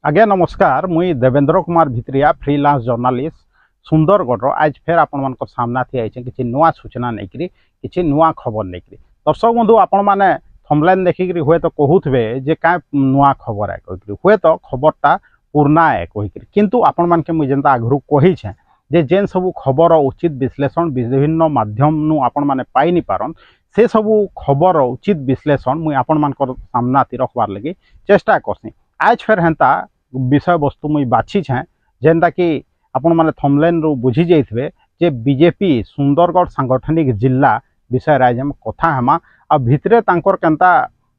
आज्ञा नमस्कार मुई देवेंद्र कुमार भित्रिया फ्रीलांस जर्नालीस्ट सुंदरगढ़ आज फेर आपण मान सामना थी आई किसी नुआ सूचना नहीं किसी नुआ खबर नहीं दर्शक बंधु आपण मैंने थंबनेल देखिक हुए तो कहूथे जे क्या नुआ खबर है कहीकि हुए तो खबरटा पुराना है कहीकि किंतु आपण मान के मुझे जेनता आगु कही जे जेन सब खबर उचित विश्लेषण विभिन्न माध्यम आपण मैंने पाई नहीं पारन से सब खबर उचित विश्लेषण मुई आपण मान सामना थी रखबार लगी चेष्टा करसी। आज फेर हेन्ता विषय वस्तु मुई बाछी छे जेनता कि आपण माने थंबनेल रु बुझी जाइथिबे जे बीजेपी सुंदरगढ़ सांगठनिक जिला विषय आज हम कथा हेमा आ भितरे तांकर केनता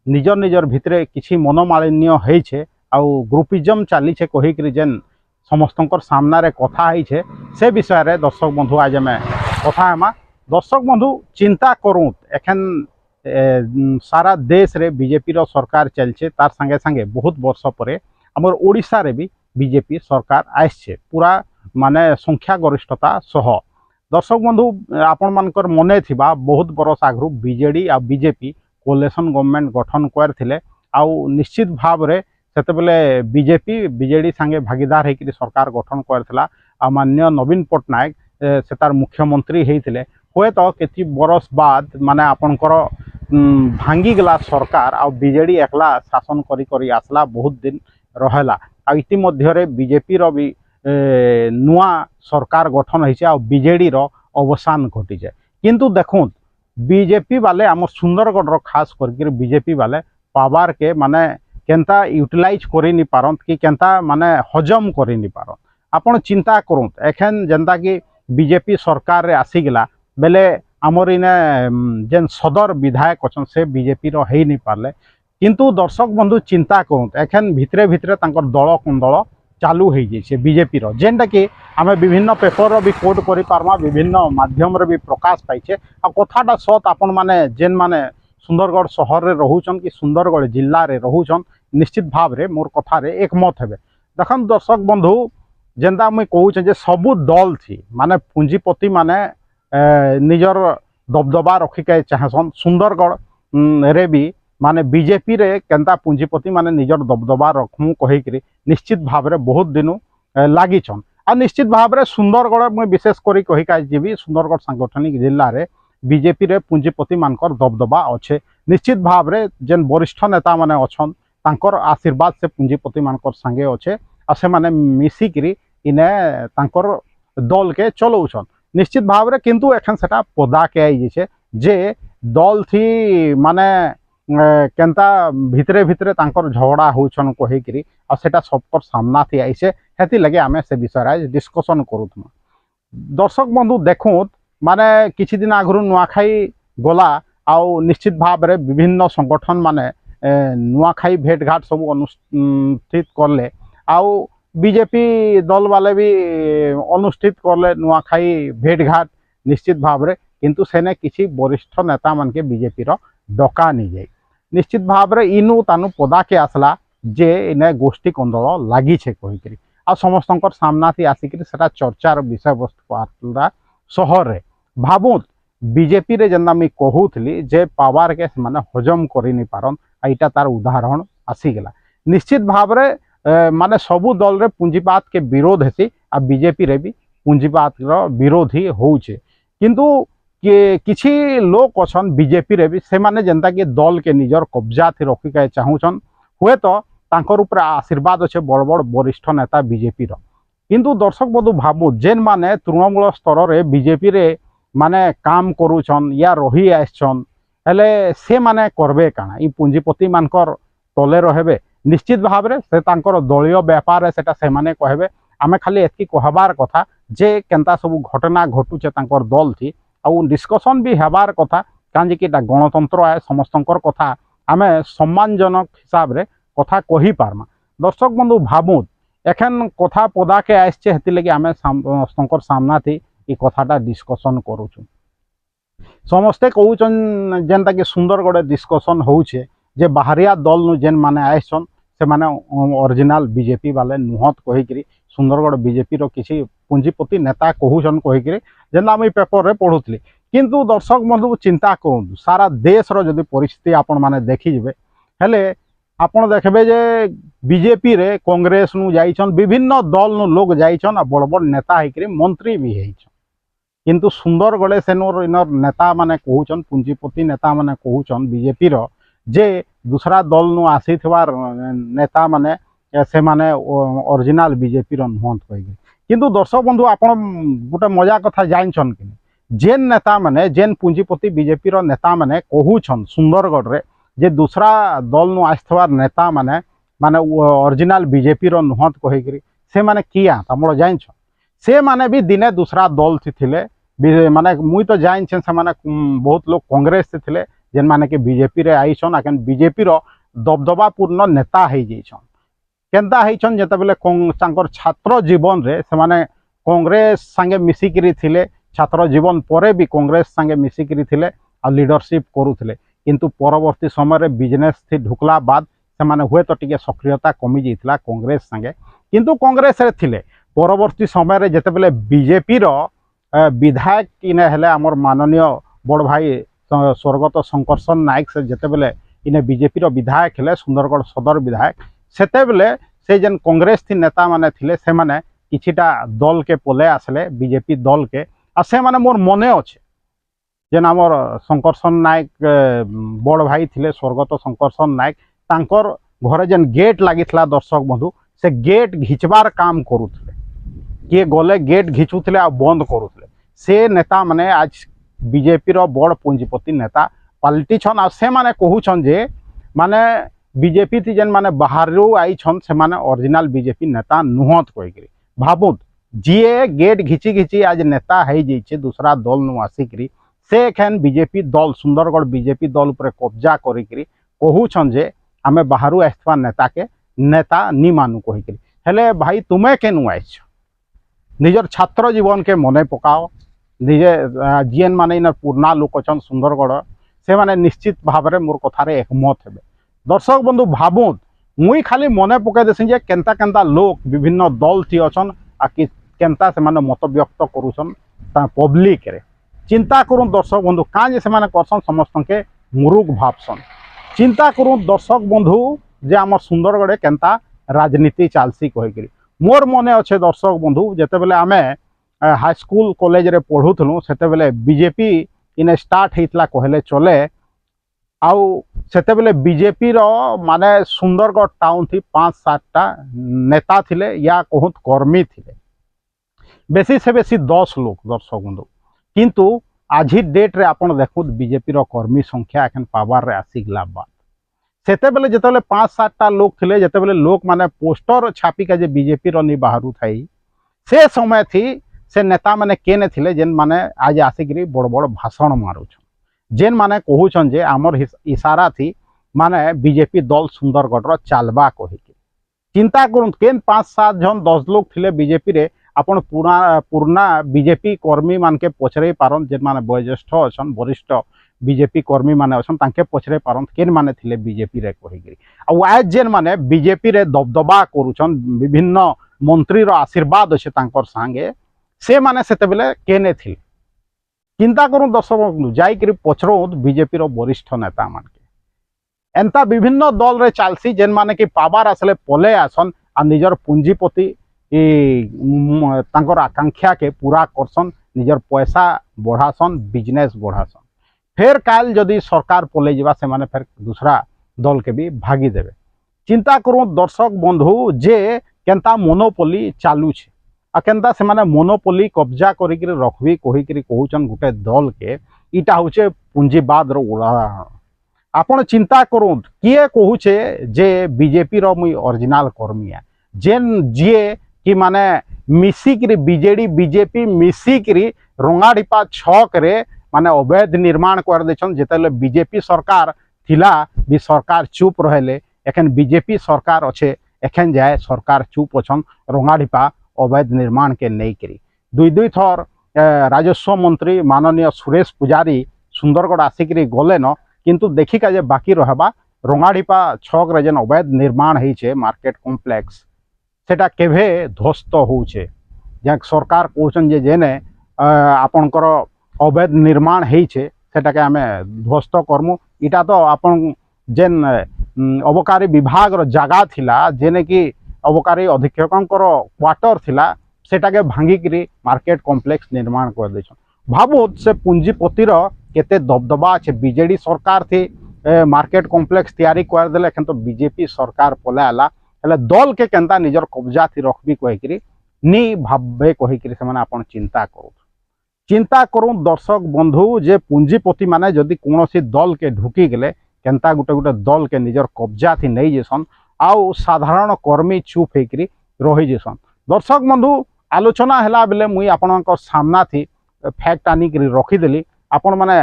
निजर निजर भितरे किछि मनोमालिन्य होई छे आ ग्रुपिज्म चली छे कहिकरी जेन समस्तंकर सामना रे कथा होई छे से विषय रे दर्शक बंधु आज हम कथा हेमा। दर्शक बंधु चिंता करूँ एखन सारा देश रे बीजेपी रो सरकार चलছে तार संगे संगे बहुत वर्ष पर आमर ओडिशा रे भी बीजेपी सरकार आइछे पूरा माने संख्या गरिष्ठता सह। दर्शक बंधु आपण मानकर मने थिबा बहुत बरस आगु बीजेडी आ बीजेपी कोलेशन गवर्नमेंट गठन करथिले आ निश्चित भाव रे सेते बेले बीजेपी बीजेडी संगे भागीदार हेकि सरकार गठन करथिला आ माननीय नवीन पट्टनायक सेतार मुख्यमंत्री हेइथिले हुए तो किछि बरस बाद माने आपणकर भांगी गला सरकार आ बीजेडी एकला शासन करी करी आसला बहुत दिन रहेला आ इतिमध्य रे बीजेपी रो भी नुआ सरकार गठन होइছে आ बीजेडी रो अवसान घटी जाए किंतु देखूं बीजेपी वाले आम सुंदरगढ़ रो खास करके बीजेपी वाले पावर के माने केनता यूटिलाइज करि नि पारन कि केनता माने हजम करि नि पारन आपण चिंता करूं एखन जनता कि बीजेपी सरकार रे आसी गला बेले आमर इने जेन सदर विधायक अच्छा से बीजेपी रो है नहीं पारे किंतु दर्शक बंधु चिंता करूँ एखन भितरे भितरे तांकर दल कुंदल चालू हो जाइए बीजेपी रो जेनटा कि आम विभिन्न पेपर रो भी कोट करि पारमा विभिन्न माध्यम रे भी प्रकाश पाइछे आ कथाटा सत आपण माने जेन माने सुंदरगढ़ शहर रे रहउछन कि सुंदरगढ़ जिल्ला रे रहउछन निश्चित भाव रे मोर कथा रे एकमत हेबे। देखन दर्शक बंधु जेनता मुई कहूछे जे सबु दल थी माने पूंजीपति माने निजर दबदबा रखिके चाहसन सुंदरगढ़ रे भी माने बीजेपी रे केनता पूंजीपति माने निजर दबदबा रखमु कहिकरी निश्चित भाव रे बहुत दिनु लागिछन आ निश्चित भाव रे सुंदरगढ़ मुई विशेष करी कहिका जीवी सुंदरगढ़ सांगठनिक जिल्ला रे बीजेपी रे पूंजीपति मानकर दबदबा अच्छे निश्चित भाव रे जेन वरिष्ठ नेता माने अछन तांकर आशीर्वाद से पूंजीपति मानकर संगे अच्छे आ से माने मिसिकरी इने तांकर दल के चलौछन निश्चित भाव रे किंतु एखन सेटा पदा के आई जे दल थी माने केनता भितरे भितरे तांकर झगड़ा होछन कहिकरी आ सेटा सबकर सामना थी आइसे हेति लगे आमे से विषय आज डिस्कशन करूथमा। दर्शक बंधु देखूं माने किछि दिन आगरु नुआखाई गला आ निश्चित भाव रे विभिन्न संगठन माने नुआखाई भेट घाट सब अनुष्ठित करले आ बीजेपी दल वाले भी अनुष्ठित करले नुआखाई भेट घाट निश्चित भाव रे किंतु सेने किसी वरिष्ठ नेता मन के बीजेपी रो डका नहीं जाए निश्चित भाव रे इनु तानु पदा के आसला जे इने गोष्ठी कंदल लागी छे कहिकरी आ समस्तंकर सामना थी आसिकरी सेटा चर्चार विषय वस्तु आतला शहर रे भाबुत बीजेपी रे जन्ना मी कहूथली जे पावर के माने हजम करि नि पारन आइटा तार उदाहरण आसी गेला निश्चित भाव रे माने सबु दल रे पूंजीवाद के विरोध हेसी आ बीजेपी रे भी पूंजीवाद रो विरोधी होउछे किंतु कि किछि लोक अछन बीजेपी रे भी से माने जनता के दल के निजर कब्जा थी रखि के चाहूछन हुए तो तांकर ऊपर आशीर्वाद अच्छे बड़ बड़ वरिष्ठ नेता बीजेपी रो किंतु दर्शक बंधु भाबु जेन माने तृणमूल स्तर रे बीजेपी रे माने काम करूछन या रही आछन हेले से माने करबे काना ई पूंजीपति मानकर तले रहबे निश्चित भाव रे से तांकर दलीय व्यापार है सेटा से माने कहबे आमे खाली एतकी कहबार कथा जे केनता सब घटना घटुचे तांकर दल थी आ डिस्कशन भी हेबार कथा कांजे कि गणतंत्र है समस्तंकर कथा आमे सम्मानजनक हिसाब रे कथा कहि पारमा। दर्शक बंधु भाबुत एखन कथा पदा के आइछे हेति लगी आमे समस्तंकर सामना थी ई कथाटा डिस्कशन करूछु समस्ते कहउछन जेनता कि सुंदरगढ़ डिस्कशन होउछे जे बाहरिया दल नु जेन माने आइछन से माने ओरिजिनल बीजेपी वाले नुहत कहिकरी सुंदरगढ़ बीजेपी रो किसी पूंजीपति नेता कहूछन कहिकरी जेना आम पेपर रे पढ़ुतली किंतु दर्शक बंधु चिंता करूँ सारा देश रो जदि परिस्थिति आपण माने देखि जबे हेले ଆପଣ ଦେଖିବେ ଯେ ବିଜେପି ରେ कांग्रेस नु जाइछन विभिन्न दल नु लोग जाइछन आ बड़ बड़ नेता होकर मंत्री भी होइछन किंतु सुंदरगढ़ सेनोर इनर नेता माने कहउछन पूंजीपति नेता माने कहउछन बीजेपी रो जे दूसरा दल नु आसीथिबार नेता माने से माने ओरिजिनल बीजेपी रो नहंत कहि किंतु दर्शक बंधु आपण गोटे मजा कथा जानछन कि जेन नेता माने जेन पूंजीपति बीजेपी रो नेता माने कहउछन सुंदरगढ़ रे जे दूसरा दल नु आस्थवार नेता माने माने ओरिजिनल बीजेपी रो नहंत कहि से माने किया तमरो जानछन से माने भी दिने दूसरा दल थिले माने मुई तो जानछन से माने बहुत लोग कांग्रेस थिले जेन माने के बीजेपी रे आइछन आकन बीजेपी रो दबदबापूर्ण नेता हो जाइछन केनता होइछन जते बेले तांकर छात्र जीवन रे से माने कांग्रेस संगे मिसिकरी थिले छात्र जीवन परे भी कांग्रेस संगे मिसिकरी थिले आ लीडरशिप करूथिले किंतु परवर्ती समय रे बिजनेस थी ढुकला बाद से माने हुए तो टिके सक्रियता कमी जाइथिला कांग्रेस संगे किंतु कांग्रेस रे थिले परवर्ती समय रे जते बेले बीजेपी रो विधायक इने हेले हमर माननीय बड़ भाई स्वर्गत शंकरसन नायक से जते बेले इने बीजेपी रो विधायक हेले सुंदरगढ़ सदर विधायक सेते बेले से जेन कांग्रेस थी नेता माने थिले से माने किछिटा दल के पोले आसले बीजेपी दल के आ से माने मोर मने अछि जेन हमर शंकरसन नायक बड़ भाई थिले स्वर्गत शंकरसन नायक तांकर घरे जेन गेट लागिथला दर्शक बंधु से गेट घिचबार काम करूथले किए गले गेट घिचुथले आ बंद करूथले से नेता माने आज बीजेपी रो बड़ पूंजीपति नेता पलटिछन आ से माने कहूछन जे माने बीजेपी थी जेन माने बाहरु आइछन से माने ओरिजिनल बीजेपी नेता नुहत कहिकरी भाबुत जीए गेट घिची घिची आज नेता है जाइछे दूसरा दल नु आसिकरी से एखन बीजेपी दल सुंदरगढ़ बीजेपी दल ऊपर कब्जा करिकरी कहूछन जे आमे बाहरु आस्थवा नेता के नेता नी मानु कहिकरी हेले भाई तुमे केनु आइछ निजर छात्र जीवन के मने पकाओ निजे जीएन माने इन पुरना लोक अछन सुंदरगढ़ से माने निश्चित भाव में मोर कथारे एकमत हेबे दर्शक बंधु भाबुत मुई खाली मने पकाई देसी जे केनता केनता लोक विभिन्न दल थी अछन आ कि केनता से माने मत व्यक्त करूछन ता पब्लिक रे चिंता करूँ दर्शक बंधु काँ जे से माने करसन समस्त के मुरुख भावसन चिंता करूँ दर्शक बंधु जे आम सुंदरगढ़ केनता राजनीति चलसी कहीकि मोर मने अच्छे दर्शक बंधु जिते बेले आम हाईस्कल कॉलेज रे पढ़ुलु से बीजेपी इन स्टार्ट होता कहले चले आउ सेते बेले बीजेपी रो माने सुंदरगढ़ टाउन थी 5-7टा नेता थिले या कहूत कर्मी थिले बेसी से बेसी 10 लोग दर्शक बंधु किंतु आज डेट रे आपण देखुत बीजेपी रो कर्मी संख्या एखन पावर रे आसीगला बात सेते बेले जते बेले 5-7टा लोग थिले जते बेले लोक माने पोस्टर छापी के जे बीजेपी रो नि बाहरु थाई से समय थी से नेता माने केने थिले जेन माने आज आसिकरी बड़ बड़ भाषण मारुछन जेन माने कहूछन जे आमर इशारा थी माने बीजेपी दल सुंदरगढ़ रो चालबा कहिके चिंता करूँ केन 5-7 जन 10 लोग थिले बीजेपी रे आपण पुराना बीजेपी कर्मी मान के पचरे पारन जेन माने वयोज्येष्ठ अछन वरिष्ठ बीजेपी कर्मी माने अछन तांके पचरे पारन केन माने थिले बीजेपी रे कहिके आ आज जेन माने बीजेपी रे दबदबा करूछन विभिन्न मंत्री रो आशीर्वाद अछि तांकर संगे से माने सेते बेले केने थिले चिंता करूँ दर्शक जाइकरी पचरोद बीजेपी रो वरिष्ठ नेता मान के एंता विभिन्न दल रे चालसी जेन माने कि पावर आसले पले आसन आ निजर पूंजीपति तांकर आकांक्षा के पूरा करसन निजर पैसा बढ़ासन बिजनेस बढ़ासन फिर काल जदि सरकार पले जावा से माने फिर दूसरा दल के भी भागी देवे चिंता करूँ दर्शक बंधु जे केनता मोनोपोली चालू छे आ केनता से माने मोनोपोली कब्जा करिक रखबी कहिकरी कहूचन गुटे दल के इटा होचे पूंजीवाद रो उदाहरण आपण चिंता करूँ किए कहूचे जे बीजेपी रो मुई ओरिजिनल कर्मी है जेन जीए कि माने मिसिकरी बीजेडी बीजेपी मिसिकरी रंगाडीपा छक रे माने अवैध निर्माण कर देछन जेतेले बीजेपी सरकार थिला भी सरकार चुप रहेले एखन बीजेपी सरकार अच्छे एखन जाए सरकार चुप अछन रंगाडीपा अवैध निर्माण के नहीं करी दुई थर राजस्व मंत्री माननीय सुरेश पुजारी सुंदरगढ़ आसिकरी गले न किंतु देखिका जे बाकी रहबा रंगाडीपा छक रे जेन अवैध निर्माण होइछे मार्केट कॉम्प्लेक्स सेटा केभे ध्वस्त होउछे जहाँ सरकार कहछन जे जेने आपनकर अवैध निर्माण होइछे सेटा के आमे ध्वस्त करमु इटा तो आपन जेन अबकारी विभाग जगह थिला जेने कि अबकारी अधीक्षकंकर क्वार्टर थिला सेटाके भांगिकी मार्केट कॉम्प्लेक्स निर्माण कर देछन। भाबुत से पूंजीपतिर केते दबदबा अच्छे बीजेडी सरकार थी मार्केट कॉम्प्लेक्स तैयारी कर देले किंतु बीजेपी सरकार पलाला हेले दल के केंता निजर कब्जा थी रखबी कहिकरी नी भाबे कहिकरी से माने आपण चिंता करूँ दर्शक बंधु जे पूंजीपति माने जदि कोनोसी दल के ढुकी गले केंता गुटे गुटे दल के निजर कब्जा थी नहीं जेसन आउ साधारण कर्मी चुप होकरी रही जेसन। दर्शक बंधु आलोचना हैला बेले मुई आपनक सामना थी फैक्ट आनिक रखीदेली आपण माने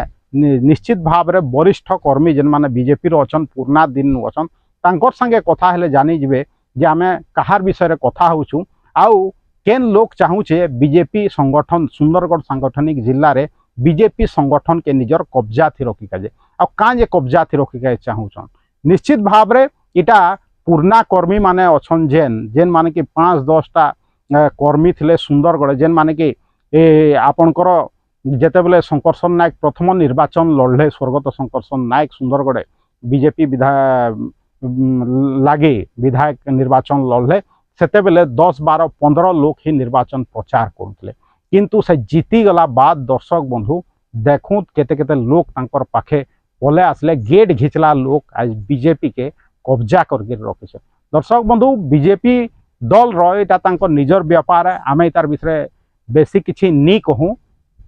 निश्चित भाव रे वरिष्ठ कर्मी जेन माने बीजेपी रो अछन पुरना दिन अछन तांकर संगे कथा हेले जानी जिवे जे आमे कहार विषय रे कथा होछु आउ केन लोग चाहूचे बीजेपी संगठन सुंदरगढ़ सांगठनिक जिल्ला रे बीजेपी संगठन के निजर कब्जा थी रखी काजे आ कां जे कब्जा थी रखी काजे चाहूछन। निश्चित भाव रे इटा पुरना कर्मी माने अछन जेन माने कि 5-10 टा कर्मी थिले सुंदरगढ़ जेन माने कि आपनकर जेतेबेले शंकरसन नायक प्रथम निर्वाचन लड़ले स्वर्गत शंकरसन नायक सुंदरगढ़ बीजेपी लगे विधायक निर्वाचन लड़ले सेतेबेले 10-12-15 लोग ही निर्वाचन प्रचार करते किंतु से जीती गला बाद दर्शक बंधु देखूँ केते केते लोग तांकर पाखे पले आसले गेट घिचला लोग आज बीजेपी के कब्जा करके रखे। दर्शक बंधु बीजेपी दल रहा तांकर निजर व्यापार है आमे तार विषय बेसी किछि नी कहूँ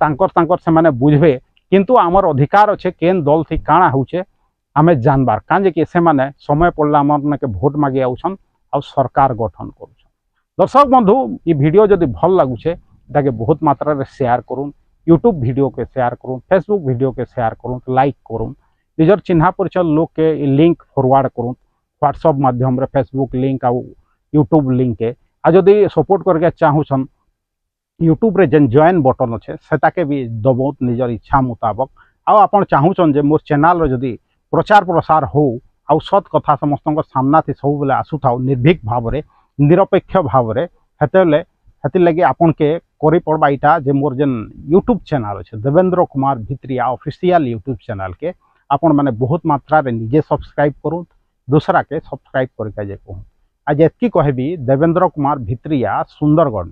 तांकर से माने बुझबे किंतु आमर अधिकार अच्छे केन दल थी काଣା होचे आमे जानबार काजे कि से माने समय पड़ला आमर के भोट मागे आउछन आ सरकार गठन करुछन। दर्शक बंधु ये वीडियो जदि भल लागुचे ताके बहुत मात्रा रे शेयर करूँ यूट्यूब वीडियो के शेयर करूँ फेसबुक वीडियो के शेयर करूँ लाइक करूँ निजर चिन्हा परिचय लोग के लिंक फॉरवर्ड करूँ व्हाट्सएप माध्यम रे फेसबुक लिंक आ यूट्यूब लिंक के आ जदि सपोर्ट करके चाहूछन यूट्यूब रे जेन जॉइन बटन अच्छे सेटाके भी दबोत निजर इच्छा मुताबक आपण चाहूछन जे मोर चैनल रे जदि प्रचार प्रसार हो आउ सत कथा समस्त सामना थी सब बेले आसुथा निर्भीक भाव रे निरपेक्ष भाव रे हेतिर लगे आपन के करी पड़बा इटा जे मोर जेन यूट्यूब चैनल अच्छे Devendra Kumar Bhitriya official YouTube channel के आपण माने बहुत मात्रा रे निजे सब्सक्राइब करूँ दूसरा के सब्सक्राइब करके जे कहूँ आज एतकी कहबी देवेंद्र कुमार भित्रिया सुंदरगढ़।